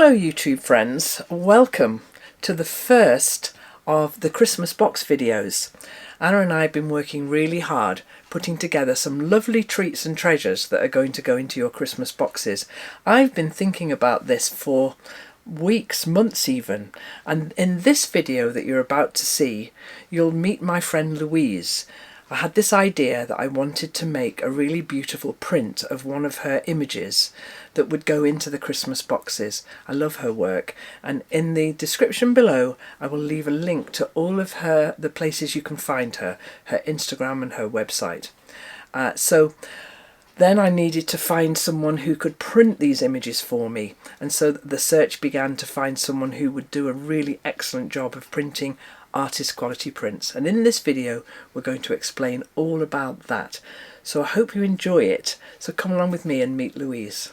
Hello YouTube friends, welcome to the first of the Christmas box videos. Anna and I have been working really hard putting together some lovely treats and treasures that are going to go into your Christmas boxes. I've been thinking about this for weeks, months even, and in this video that you're about to see you'll meet my friend Louise. I had this idea that I wanted to make a really beautiful print of one of her images that would go into the Christmas boxes. I love her work, and in the description below I will leave a link to all of the places you can find her Instagram and her website. So then I needed to find someone who could print these images for me, and so the search began to find someone who would do a really excellent job of printing artist quality prints, and in this video we're going to explain all about that. So I hope you enjoy it, so come along with me and meet Louise.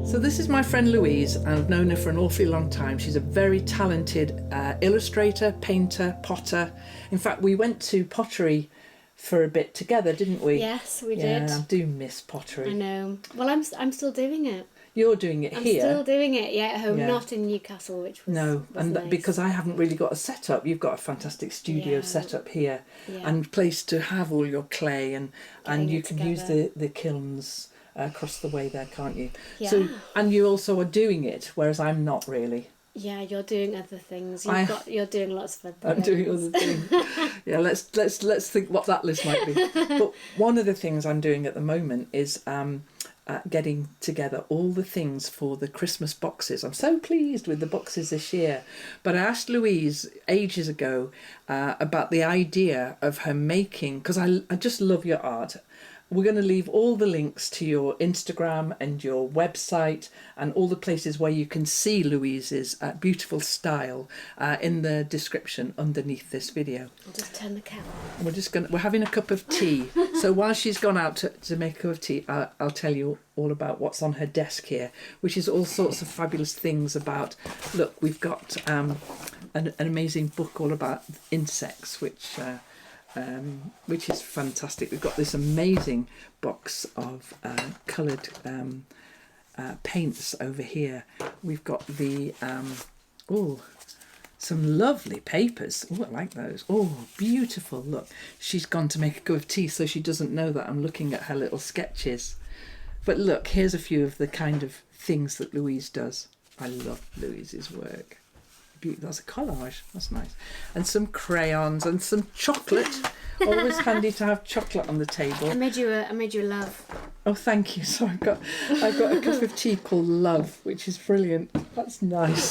So this is my friend Louise, and I've known her for an awfully long time. She's a very talented illustrator, painter, potter. In fact, we went to Pottery for a bit together, didn't we? Yes, we did. Yeah, I do miss Pottery. I know. Well, I'm still doing it. You're doing it here? I'm still doing it, at home, not in Newcastle, which was nice. Because I haven't really got a setup. You've got a fantastic studio set up here, and place to have all your clay, and you can use the kilns across the way there, can't you? Yeah. So, and you also are doing it, whereas I'm not really. Yeah, you're doing other things. You're doing lots of other I'm doing other things. Yeah, let's think what that list might be. But one of the things I'm doing at the moment is getting together all the things for the Christmas boxes. I'm so pleased with the boxes this year. But I asked Louise ages ago about the idea of her making, because I just love your art. We're going to leave all the links to your Instagram and your website and all the places where you can see Louise's beautiful style in the description underneath this video. I'll just turn the kettle on. We're having a cup of tea. So while she's gone out to make a cup of tea, I'll tell you all about what's on her desk here, which is all sorts of fabulous things about. Look, we've got an amazing book all about insects, which is fantastic. We've got this amazing box of coloured paints over here. We've got the some lovely papers. Oh, I like those. Oh, beautiful. Look, she's gone to make a cup of tea, so she doesn't know that I'm looking at her little sketches. But look, here's a few of the kind of things that Louise does. I love Louise's work. That's a collage. That's nice. And some crayons and some chocolate. Always handy to have chocolate on the table. I made you a love. Oh, thank you. So I've got a cup of tea called Love, which is brilliant. That's nice.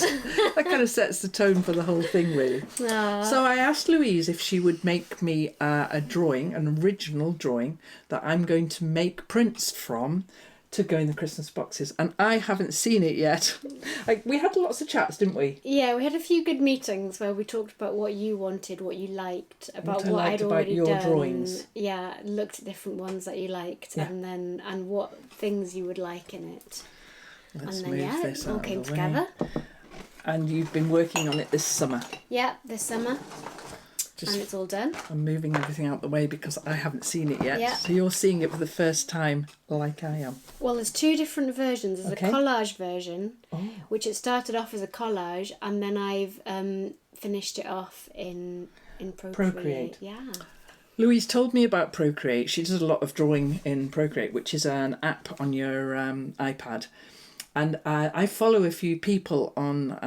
That kind of sets the tone for the whole thing, really. Aww. So I asked Louise if she would make me a drawing, an original drawing that I'm going to make prints from to go in the Christmas boxes, and I haven't seen it yet. We had lots of chats, didn't we? Yeah, we had a few good meetings where we talked about what you wanted, what you liked, about what I'd already your done. Drawings. Yeah, looked at different ones that you liked, and what things you would like in it. Let's and then move this it all out came of the way. together. And you've been working on it this summer. Yeah, this summer. just... And it's all done. I'm moving everything out the way because I haven't seen it yet. Yeah. So you're seeing it for the first time like I am. Well, there's two different versions. There's a collage version, which it started off as a collage, and then I've finished it off in Procreate. Yeah. Louise told me about Procreate. She does a lot of drawing in Procreate, which is an app on your iPad. And I follow a few people on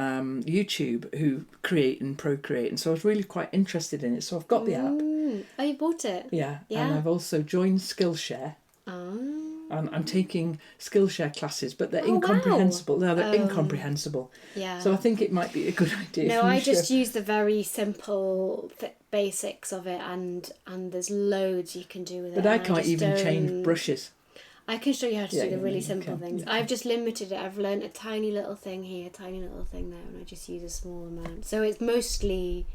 YouTube who create and Procreate, and so I was really quite interested in it. So I've got the app. Oh, you bought it? Yeah. And I've also joined Skillshare. And I'm taking Skillshare classes, but they're incomprehensible. Wow. No, they're incomprehensible. Yeah. So I think it might be a good idea. No, I just use the very simple basics of it, and there's loads you can do with it. But I can't even change brushes. I can show you how to do the really simple things. I've just limited it. I've learnt a tiny little thing here, tiny little thing there, and I just use a small amount. So it's mostly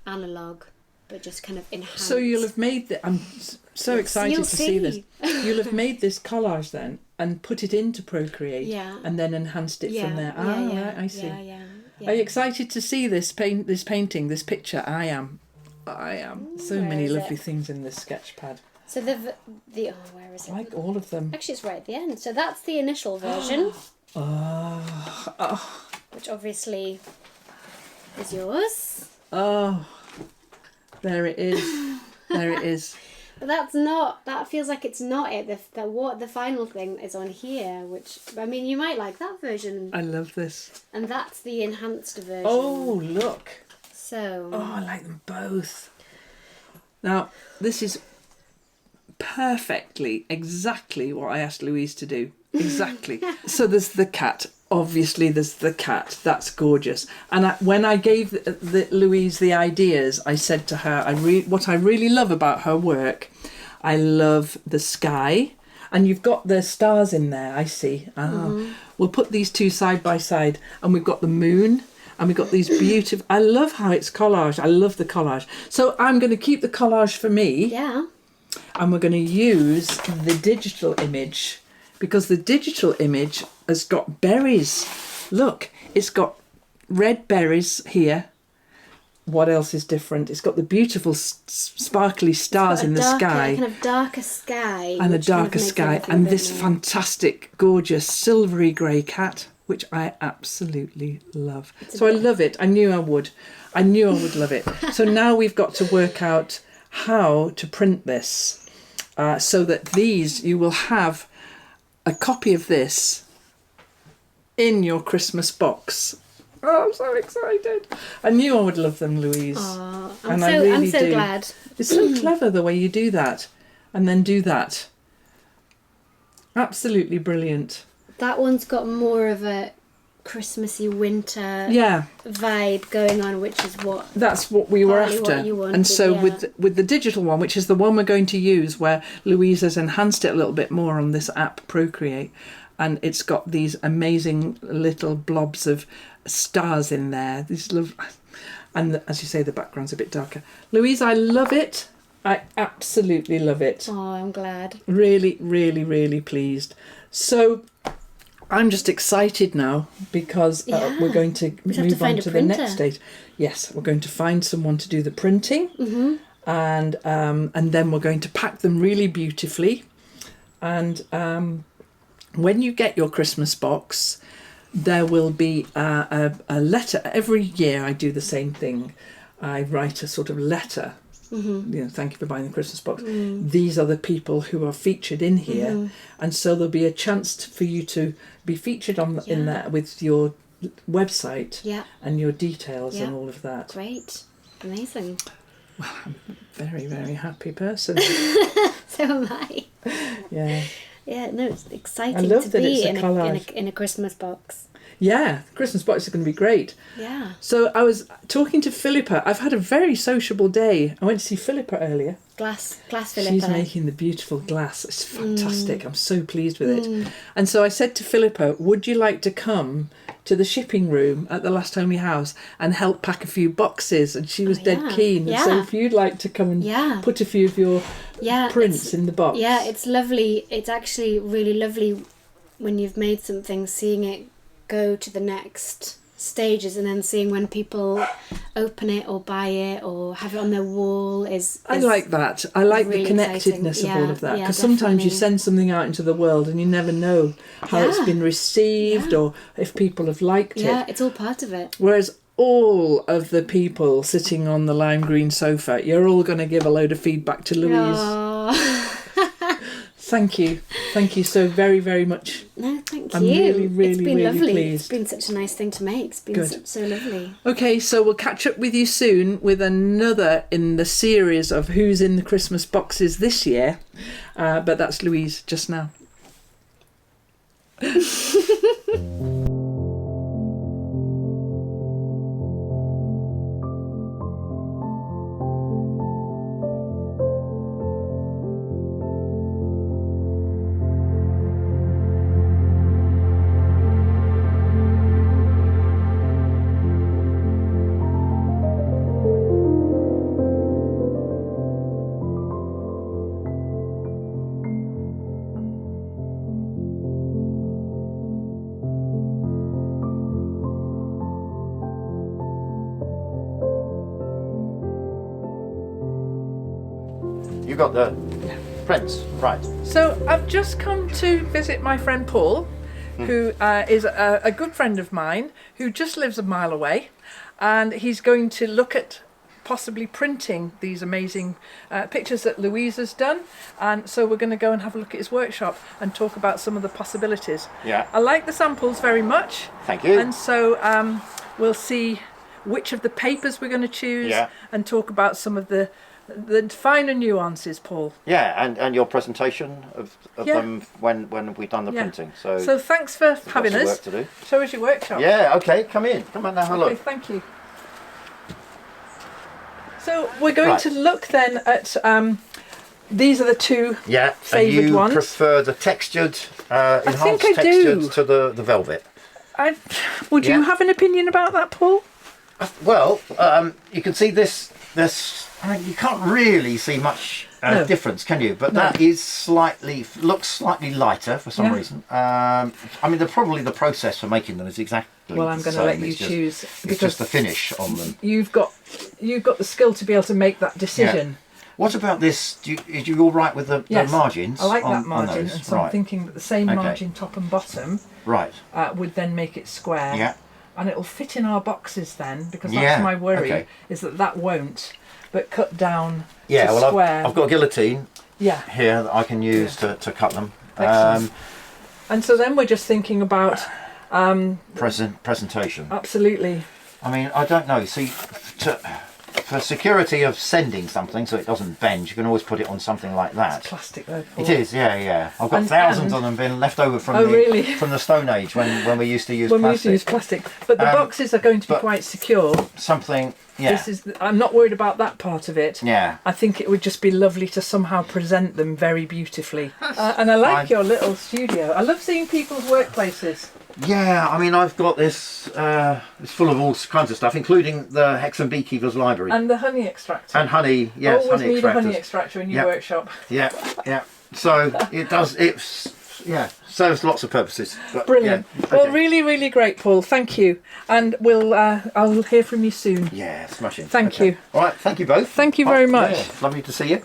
analogue, but just kind of enhanced. So you'll have made the... I'm so excited to see this. You'll have made this collage then and put it into Procreate and then enhanced it from there. Right, I see. Yeah. Are you excited to see this painting, this picture? I am. So many lovely things in this sketch pad. So the where is it? I like all of them. Actually, it's right at the end. So that's the initial version. Oh. Which obviously is yours. Oh. There it is. There it is. But that's not. That feels like it's not it. The final thing is on here, which I mean, you might like that version. I love this. And that's the enhanced version. Oh, look. So. Oh, I like them both. Now, this is perfectly, exactly what I asked Louise to do. Exactly. So there's the cat. Obviously, there's the cat. That's gorgeous. And when I gave Louise the ideas, I said to her, what I really love about her work, I love the sky. And you've got the stars in there, I see. We'll put these two side by side. And we've got the moon. And we've got these beautiful... I love how it's collage. I love the collage. So I'm going to keep the collage for me. Yeah. And we're going to use the digital image, because the digital image has got berries. Look, it's got red berries here. What else is different? It's got the beautiful sparkly stars in the sky. Kind of darker sky. And a darker sky. And this fantastic, gorgeous, silvery grey cat, which I absolutely love. So I love it. I knew I would. I knew I would love it. So now we've got to work out how to print this so that you will have a copy of this in your Christmas box. Oh, I'm so excited. I knew I would love them, Louise. Oh, I'm so glad. It's so clever the way you do that and then do that. Absolutely brilliant. That one's got more of a Christmassy winter vibe going on, which is that's what we were after. And so with the digital one, which is the one we're going to use, where Louise has enhanced it a little bit more on this app Procreate, and it's got these amazing little blobs of stars in there. And as you say, the background's a bit darker. Louise, I love it. I absolutely love it. Oh, I'm glad. Really, really, really pleased. So I'm just excited now because we're going to move on to the next stage. Yes, we're going to find someone to do the printing, and then we're going to pack them really beautifully. And when you get your Christmas box, there will be a letter. Every year I do the same thing. I write a sort of letter. Thank you for buying the Christmas box. These are the people who are featured in here, and so there'll be a chance for you to be featured in that with your website and your details and all of that. Great, amazing. Well, I'm a very, very happy person. So am I. Yeah, no, it's exciting to be in a Christmas box. Yeah, the Christmas box is going to be great. Yeah. So I was talking to Philippa. I've had a very sociable day. I went to see Philippa earlier. Glass Philippa. She's making the beautiful glass. It's fantastic. I'm so pleased with it. And so I said to Philippa, would you like to come to the shipping room at the Last Homely House and help pack a few boxes? And she was dead keen. And so if you'd like to come and put a few of your prints in the box. Yeah, it's lovely. It's actually really lovely when you've made something, seeing it go to the next stages, and then seeing when people open it or buy it or have it on their wall is I like that. I like really the connectedness exciting. of all of that, Yeah, because sometimes you definitely. send something out into the world and you never know how it's been received or if people have liked it. Yeah, it's all part of it. Whereas all of the people sitting on the lime green sofa, you're all going to give a load of feedback to Louise. Aww. Thank you so very, very much. No, thank I'm you. really, really, it's been really lovely. pleased. It's been such a nice thing to make. It's been Good. so lovely. Okay, so we'll catch up with you soon with another in the series of Who's in the Christmas Boxes this year. But that's Louise just now. You got the prints, right? So I've just come to visit my friend Paul, who is a good friend of mine who just lives a mile away, and he's going to look at possibly printing these amazing pictures that Louise has done, and so we're going to go and have a look at his workshop and talk about some of the possibilities. Yeah. I like the samples very much. Thank you. And so we'll see which of the papers we're going to choose and talk about some of the finer nuances, Paul. Yeah, and your presentation of them when we've done the printing. So thanks for having us. Work to do. Show us your workshop. Yeah, okay, come in. Come on now, have a look. Thank you. So we're going to look then at these are the two favoured ones. You prefer the textured, enhanced think I textured do. to the velvet? Would you have an opinion about that, Paul? Well, you can see this. I mean, you can't really see much difference, can you? But that is looks slightly lighter for some reason. I mean, probably the process for making them is exactly. Well, I'm going to let you choose. It's just the finish on them. You've got the skill to be able to make that decision. Yeah. What about this? Are you all right with the margins? I like that margin, and so I'm thinking that the same margin top and bottom would then make it square. Yeah. And it'll fit in our boxes then, because that's my worry, is that won't, but cut down to square. I've got a guillotine here that I can use to cut them. And so then we're just thinking about... presentation. Absolutely. I mean, I don't know. See, for security of sending something so it doesn't bend, you can always put it on something like that. It's plastic though, Paul. It is, yeah. I've got thousands of them been left over from from the Stone Age when we used to use plastic. We used to use plastic. But the boxes are going to be quite secure. I'm not worried about that part of it. Yeah. I think it would just be lovely to somehow present them very beautifully. And I like your little studio. I love seeing people's workplaces. Yeah, I mean, I've got this, it's full of all kinds of stuff, including the Hexham Beekeepers Library. And the honey extractor. And honey, yes, always honey need a honey extractor in your workshop. Yeah. So it serves lots of purposes. But, brilliant. Well, really, really great, Paul. Thank you. And I'll hear from you soon. Yeah, smashing. Thank you. All right, thank you both. Thank you very much. Yeah, lovely to see you.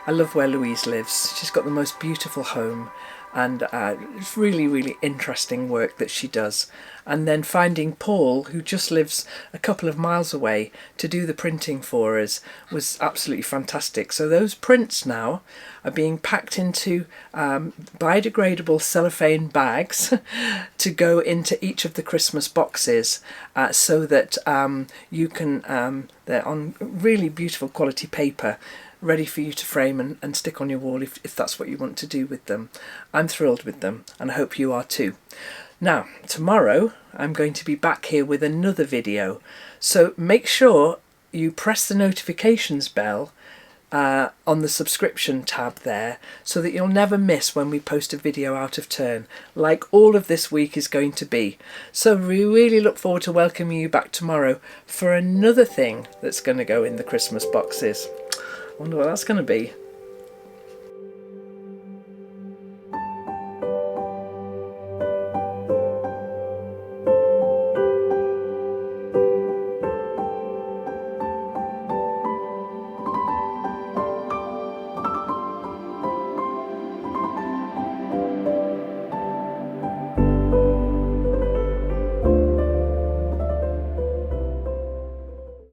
I love where Louise lives. She's got the most beautiful home, and it's really, really interesting work that she does. And then finding Paul, who just lives a couple of miles away, to do the printing for us was absolutely fantastic. So those prints now are being packed into biodegradable cellophane bags to go into each of the Christmas boxes, so that you can, they're on really beautiful quality paper, ready for you to frame and stick on your wall if that's what you want to do with them. I'm thrilled with them, and I hope you are too. Now, tomorrow I'm going to be back here with another video, so make sure you press the notifications bell on the subscription tab there, so that you'll never miss when we post a video out of turn, like all of this week is going to be. So we really look forward to welcoming you back tomorrow for another thing that's going to go in the Christmas boxes. I wonder what that's going to be.